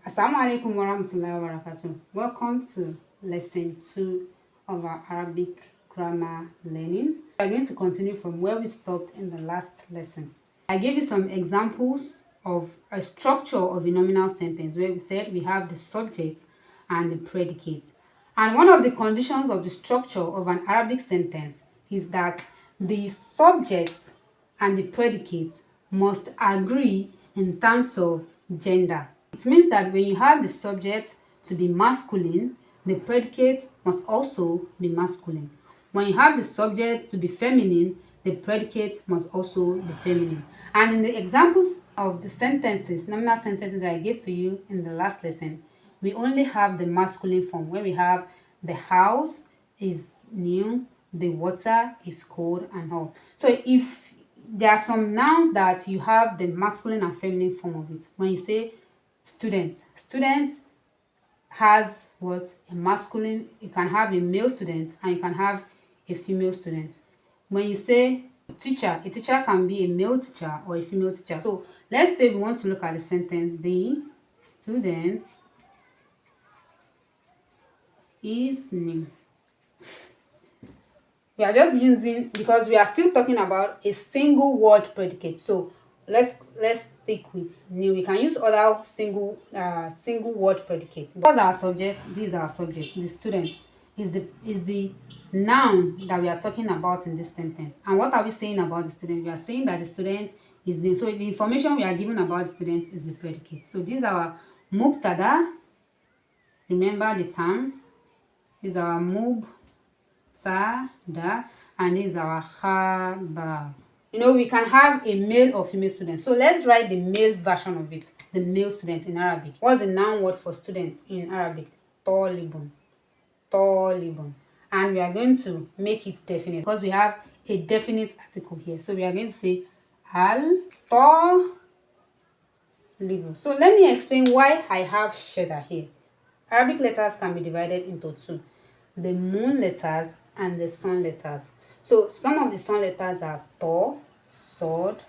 Assalamu alaikum warahmatullahi wabarakatuh. Welcome to lesson 2 of our Arabic grammar learning. We are going to continue from where we stopped in the last lesson. I gave you some examples of a structure of a nominal sentence where we said we have the subject and the predicate. And one of the conditions of the structure of an Arabic sentence is that the subject and the predicate must agree in terms of gender. It means that when you have the subject to be masculine, the predicate must also be masculine. When you have the subject to be feminine, the predicate must also be feminine. And in the examples of the sentences, nominal sentences I gave to you in the last lesson, we only have the masculine form where we have the house is new, the water is cold, and all. So if there are some nouns that you have the masculine and feminine form of it. When you say students, students has what? A masculine. You can have a male student and you can have a female student. When you say teacher, a teacher can be a male teacher or a female teacher. So let's say we want to look at the sentence, the student is new. We are just using, because we are still talking about a single word predicate, so let's stick with new. We can use other single word predicates. What's our subject? This is our subject. The student is the noun that we are talking about in this sentence. And what are we saying about the student? We are saying that the student is new. So the information we are giving about the student is the predicate. So this is our mubtada. Remember the term. This is our mubtada, and this is our khabar. You know, we can have a male or female student. So let's write the male version of it, the male student in Arabic. What's the noun word for student in Arabic? Talibun. Talibun. And we are going to make it definite because we have a definite article here. So we are going to say al-talibun. So let me explain why I have shadda here. Arabic letters can be divided into two: the moon letters and the sun letters. So some of the sun letters are to, sod,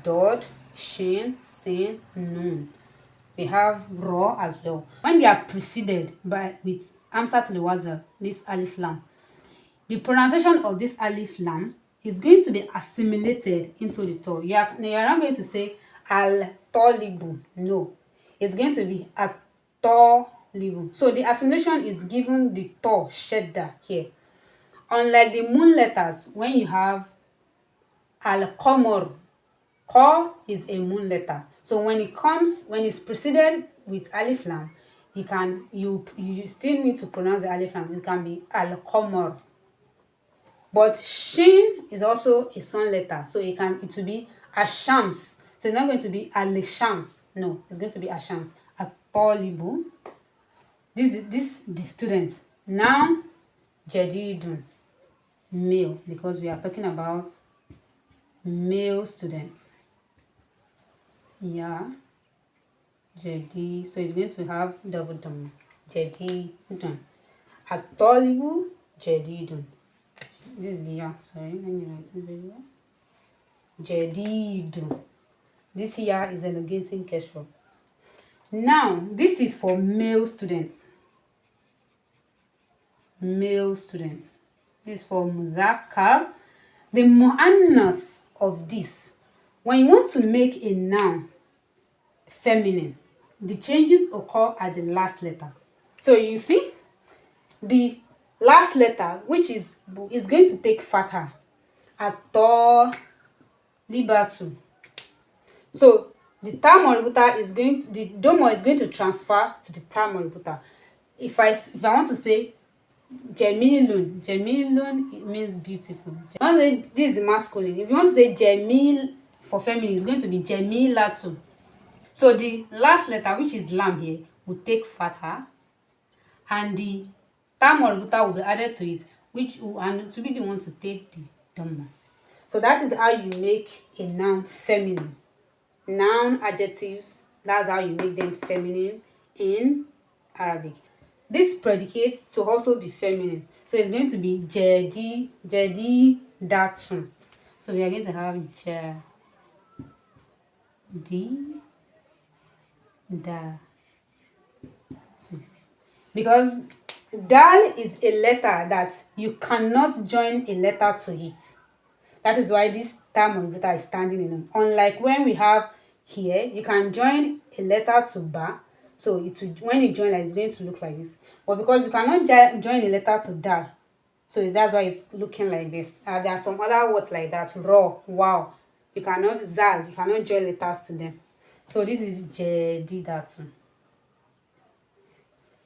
dod, shin, sin, nun. We have ra as well. When they are preceded by with hamza to the wazal, this alif lam, the pronunciation of this alif lam is going to be assimilated into the to. You are not going to say al tolibu. No, it's going to be at tolibu. So the assimilation is given the to shadda here. Unlike the moon letters, when you have al-qamar, qa is a moon letter. So when it's preceded with alif lam, you still need to pronounce the alif lam. It can be al-qamar. But shin is also a sun letter, so it will be ashams. So it's not going to be al-shams. No, it's going to be ashams. At-talibu. This the student. Now jadidun, male, because we are talking about male students. Yeah, jadi, so it's going to have double dom. Jadidun. At-talibu jadidun. This is ya. Sorry, let me write it very well. Jadidun. This here is elongating kesro. Now, this is for male students. Male students. This is for muzakkar. The muannas of this, when you want to make a noun feminine, the changes occur at the last letter. So you see, the last letter, which is going to take fatha, ato libatu. So the tam oributa is going to, the domo is going to transfer to the tam oributa. If I want to say Jamilun, it means beautiful. This is masculine. If you want to say Jamil for feminine, it's going to be Jamilatu. So the last letter, which is lam here, will take fatha, and the tam oributa will be added to it, and to be the one to take the dhamma. So that is how you make a noun feminine. Noun adjectives, that's how you make them feminine in Arabic. This predicate to also be feminine, so it's going to be jadi datun. So we are going to have jadi Da. Because dal is a letter that you cannot join a letter to it. That is why this term of letter is standing alone. Unlike when we have here, you can join a letter to ba. So it will, when you join, it's going to look like this. But because you cannot join a letter to dal, so that's why it's looking like this. There are some other words like that. Raw, wow. You cannot zal. You cannot join letters to them. So this is jedidatu.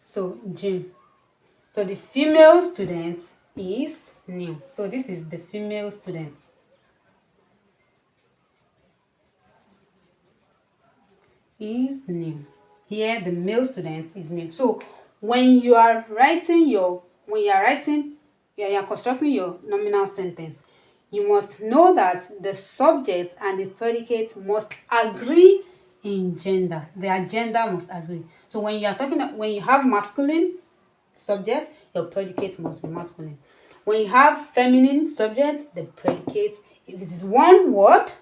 So Jim. So the female student is new. So this is the female student. Is new. Here the male student is new. So when you are writing you are constructing your nominal sentence, you must know that the subject and the predicate must agree in gender. Their gender must agree. So when you have masculine subject, your predicate must be masculine. When you have feminine subject, the predicate, if it is one word,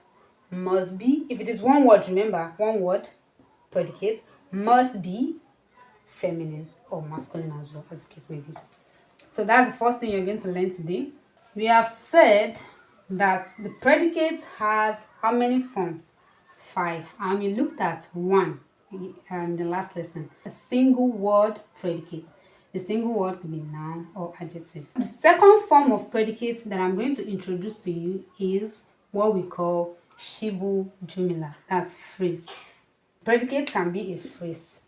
must be, if it is one word, remember, one word, predicate must be feminine or masculine as well, as the case may be. So that's the first thing you're going to learn today. We have said that the predicate has how many forms? 5. And we looked at one in the last lesson, a single word predicate. The single word could be noun or adjective. The second form of predicate that I'm going to introduce to you is what we call shibu jumila. That's phrase. Predicate can be a phrase.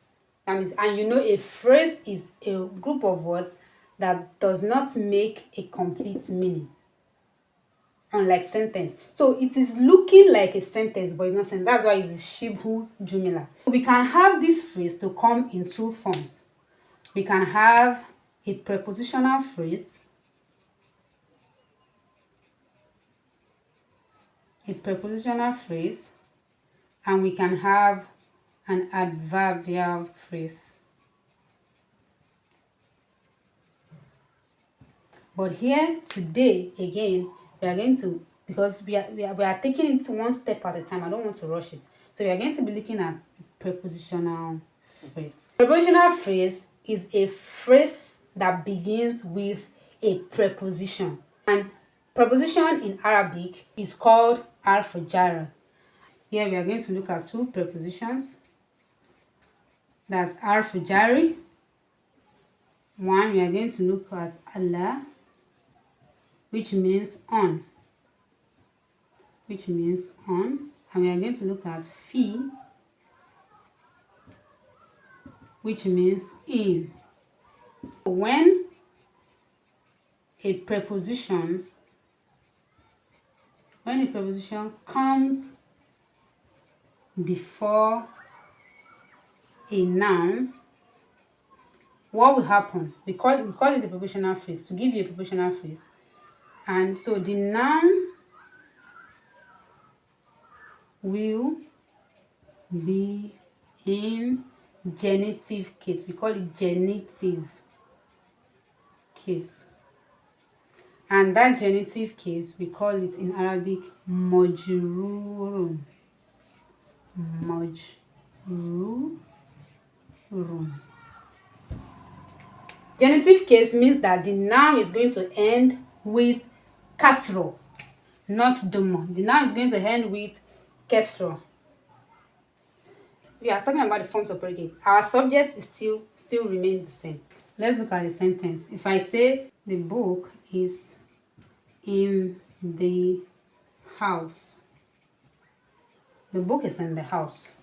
That means, and you know, a phrase is a group of words that does not make a complete meaning, unlike sentence. So it is looking like a sentence, but it's not sentence. That's why it's shibhu jumila. We can have this phrase to come in two forms. We can have a prepositional phrase, and we can have an adverbial phrase. But here today again, we are going to, because we are taking it one step at a time. I don't want to rush it. So we are going to be looking at prepositional phrase. Prepositional phrase is a phrase that begins with a preposition. And preposition in Arabic is called harfu jar. Here we are going to look at two prepositions. That's harfu jari. One, we are going to look at Allah, which means on. And we are going to look at fi, which means in. When a preposition comes before a noun, what will happen? We call it a prepositional phrase, to give you a prepositional phrase. And so the noun will be in genitive case. We call it genitive case. And that genitive case, we call it in Arabic majrurun. Genitive case means that the noun is going to end with kasro, not dhamma. The noun is going to end with kasro. We are talking about the forms of predicate. Our subject is still remain the same. Let's look at the sentence. If I say the book is in the house, the book is in the house.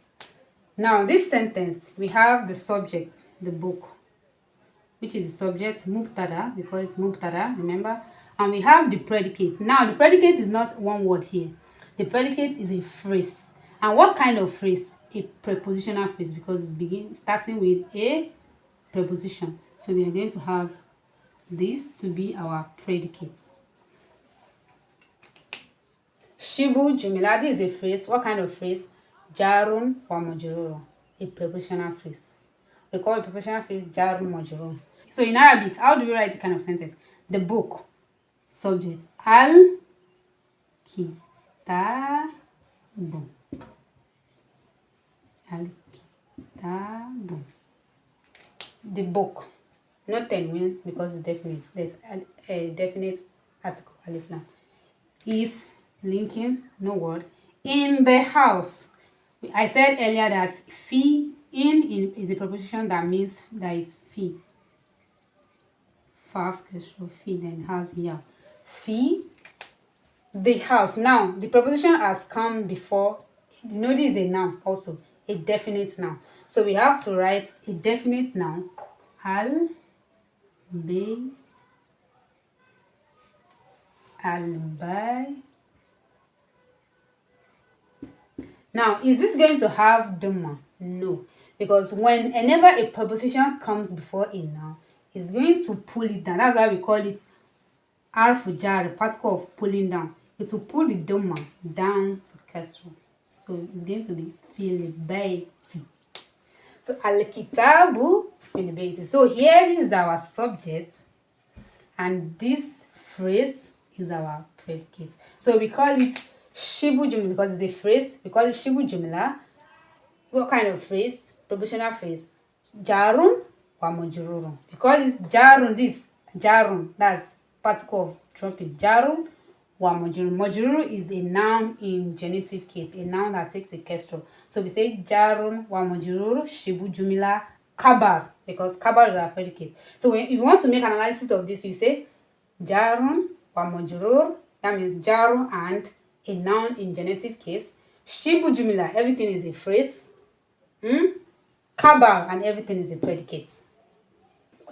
Now this sentence, we have the subject, the book, which is the subject, mubtada, we call it mubtada, remember? And we have the predicate. Now the predicate is not one word here. The predicate is a phrase. And what kind of phrase? A prepositional phrase, because it's starting with a preposition. So we are going to have this to be our predicate. Shibu jumila, this is a phrase. What kind of phrase? Jarun wa majrurun, a prepositional phrase. We call a prepositional phrase jarun majrurun. So in Arabic, how do we write the kind of sentence? The book, subject, al kitabu. Al Al-kitabu. The book. Not tenwin because it's definite. There's a definite article, alif lam. Is linking, no word. In the house. I said earlier that fi in is a preposition that means that is fi. Faf fi then has here. Fi the house. Now the preposition has come before. You know this is a noun also, a definite noun. So we have to write a definite noun. Al bay al-bay. Now, is this going to have dhamma? No, because whenever a preposition comes before a noun, it's going to pull it down. That's why we call it arfu jar, particle of pulling down. It will pull the dhamma down to kasra. So it's going to be fil bayti. So al-kitabu fil bayti. So here is our subject, and this phrase is our predicate. So we call it shibu jumla because it's a phrase. We call it shibu jumla. What kind of phrase? Prepositional phrase. Jarun wa majrurun. We call it jarun. This jarun. That's particle of dropping. Jarun wa majrurun. Majrurun is a noun in genitive case. A noun that takes a kestra. So we say jarun wa majrurun shibu jumla kabar, because kabar is our predicate. So if you want to make an analysis of this, you say jarun wa majrur. That means jaru and a noun in genitive case. Shibu jumla, everything is a phrase. Kabar, and everything is a predicate.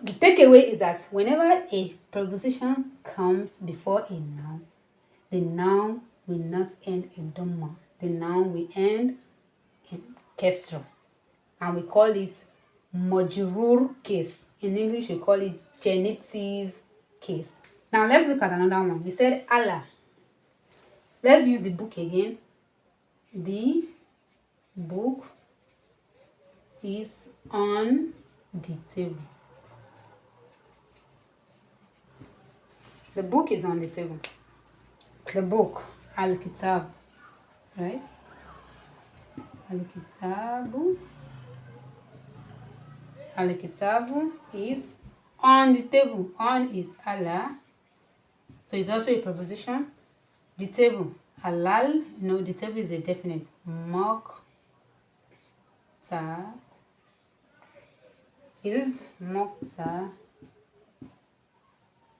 The takeaway is that whenever a preposition comes before a noun, the noun will not end in dhamma. The noun will end in kesra, and we call it majrur case. In English, we call it genitive case. Now let's look at another one. We said Allah. Let's use the book again. The book is on the table. The book is on the table. The book, al-kitab, right? Al-kitabu. Al-kitabu is on the table. On is Allah. So it's also a preposition. The table, halal. No, the table is a definite. Mokta. Is mokta.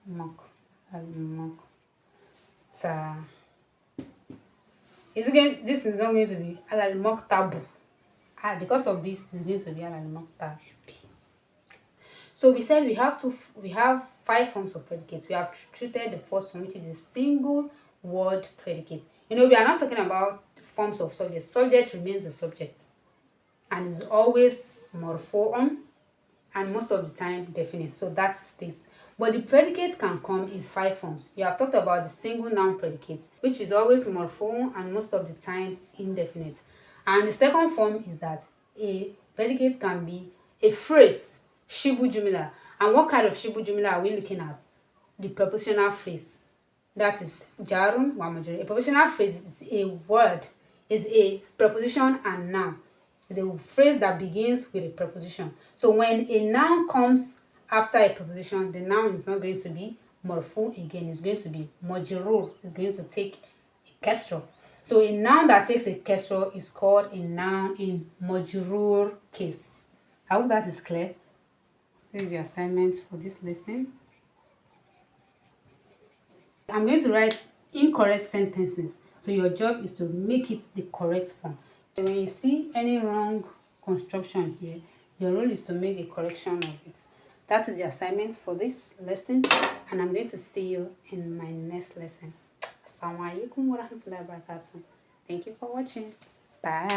Mok. Al-mokta. This is not going to be al-moktabu. Because of this, it's going to be al-moktabi. So we said we have 5 forms of predicates. We have treated the first one, which is a single word predicate. You know, we are not talking about forms of subject. Subject remains the subject and is always marfu'un and most of the time definite. So that stays. But the predicate can come in 5 forms. We have talked about the single noun predicate, which is always marfu'un and most of the time indefinite. And the second form is that a predicate can be a phrase, shibu jumla. And what kind of shibu jumla are we looking at? The prepositional phrase. That is jarun wa majrur. A prepositional phrase is a word, is a preposition and noun. It's a phrase that begins with a preposition. So when a noun comes after a preposition, the noun is not going to be marfu again. It's going to be majrur. It's going to take a kesra. So a noun that takes a kesra is called a noun in majrur case. I hope that is clear. This is the assignment for this lesson. I'm going to write incorrect sentences. So your job is to make it the correct form. So when you see any wrong construction here, your role is to make a correction of it. That is the assignment for this lesson, and I'm going to see you in my next lesson. Assalamu alaikum wa rahmatullahi wa barakatuh. Thank you for watching. Bye.